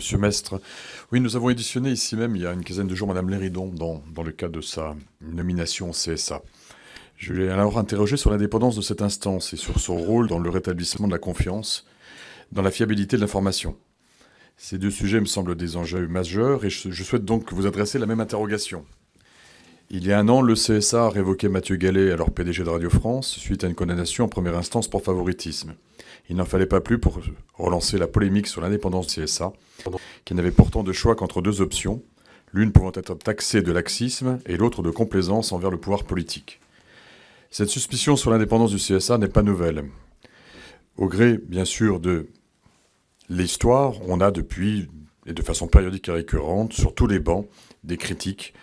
Monsieur Mestre, oui, nous avons éditionné ici même, il y a une quinzaine de jours, Madame Léridon, dans le cadre de sa nomination au CSA. Je l'ai alors interrogé sur l'indépendance de cette instance et sur son rôle dans le rétablissement de la confiance, dans la fiabilité de l'information. Ces deux sujets me semblent des enjeux majeurs et je souhaite donc vous adresser la même interrogation. Il y a un an, le CSA a révoqué Mathieu Gallet, alors PDG de Radio France, suite à une condamnation en première instance pour favoritisme. Il n'en fallait pas plus pour relancer la polémique sur l'indépendance du CSA, qui n'avait pourtant de choix qu'entre deux options, l'une pouvant être taxée de laxisme et l'autre de complaisance envers le pouvoir politique. Cette suspicion sur l'indépendance du CSA n'est pas nouvelle. Au gré, bien sûr, de l'histoire, on a depuis, et de façon périodique et récurrente, sur tous les bancs, des critiques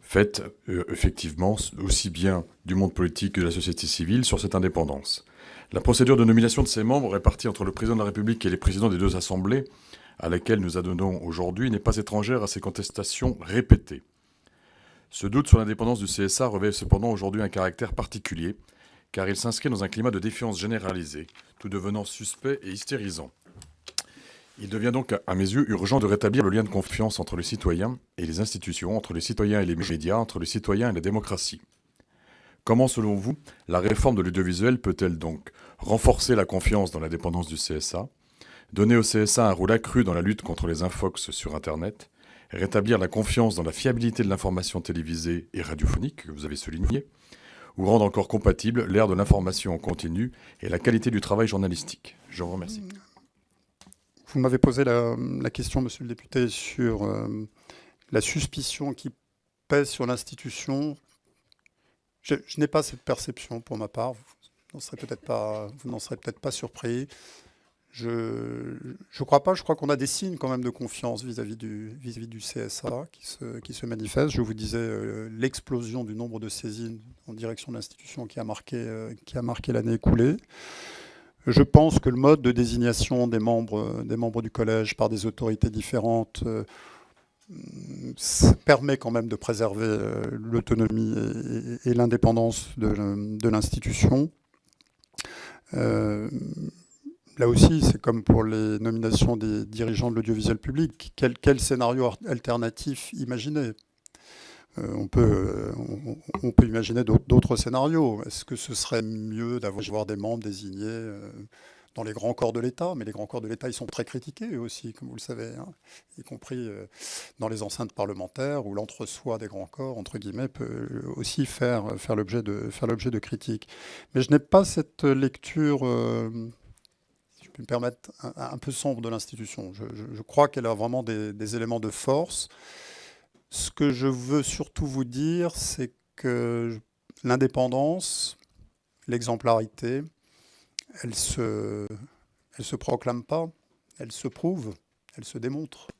faites effectivement aussi bien du monde politique que de la société civile sur cette indépendance. La procédure de nomination de ses membres répartie entre le président de la République et les présidents des deux assemblées, à laquelle nous adonnons aujourd'hui, n'est pas étrangère à ces contestations répétées. Ce doute sur l'indépendance du CSA revêt cependant aujourd'hui un caractère particulier, car il s'inscrit dans un climat de défiance généralisée, tout devenant suspect et hystérisant. Il devient donc, à mes yeux, urgent de rétablir le lien de confiance entre les citoyens et les institutions, entre les citoyens et les médias, entre les citoyens et la démocratie. Comment, selon vous, la réforme de l'audiovisuel peut-elle donc renforcer la confiance dans l'indépendance du CSA, donner au CSA un rôle accru dans la lutte contre les infox sur Internet, rétablir la confiance dans la fiabilité de l'information télévisée et radiophonique, que vous avez souligné, ou rendre encore compatible l'ère de l'information en continu et la qualité du travail journalistique? Je vous remercie. Vous m'avez posé la question, monsieur le député, sur la suspicion qui pèse sur l'institution. Je n'ai pas cette perception pour ma part. Vous n'en serez peut-être pas surpris. Je crois pas. Je crois qu'on a des signes quand même de confiance vis-à-vis du CSA qui se manifestent. Je vous disais l'explosion du nombre de saisines en direction de l'institution qui a marqué l'année écoulée. Je pense que le mode de désignation des membres du collège par des autorités différentes ça permet quand même de préserver l'autonomie et l'indépendance de l'institution. Là aussi, c'est comme pour les nominations des dirigeants de l'audiovisuel public. Quel scénario alternatif imaginer ? On peut imaginer d'autres scénarios. Est-ce que ce serait mieux d'avoir des membres désignés dans les grands corps de l'État? Mais les grands corps de l'État, ils sont très critiqués eux aussi, comme vous le savez, hein, y compris dans les enceintes parlementaires, où l'entre-soi des grands corps, entre guillemets, peut aussi faire l'objet de critiques. Mais je n'ai pas cette lecture, si je puis me permettre, un peu sombre de l'institution. Je crois qu'elle a vraiment des éléments de force. Ce que je veux surtout vous dire, c'est que l'indépendance, l'exemplarité, elle se proclame pas, elle se prouve, elle se démontre.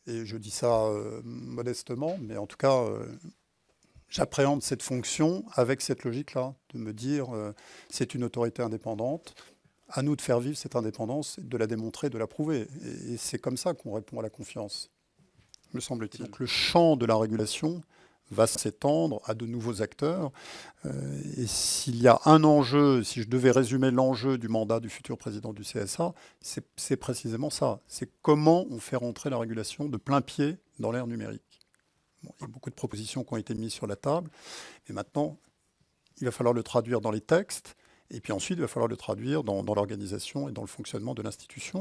Et je dis ça modestement, mais en tout cas, j'appréhende cette fonction avec cette logique-là, de me dire c'est une autorité indépendante, à nous de faire vivre cette indépendance, de la démontrer, de la prouver. Et c'est comme ça qu'on répond à la confiance, me semble-t-il. Donc le champ de la régulation va s'étendre à de nouveaux acteurs. Et s'il y a un enjeu, si je devais résumer l'enjeu du mandat du futur président du CSA, c'est précisément ça. C'est comment on fait rentrer la régulation de plein pied dans l'ère numérique. Bon, il y a beaucoup de propositions qui ont été mises sur la table. Et maintenant, il va falloir le traduire dans les textes. Et puis ensuite, il va falloir le traduire dans l'organisation et dans le fonctionnement de l'institution.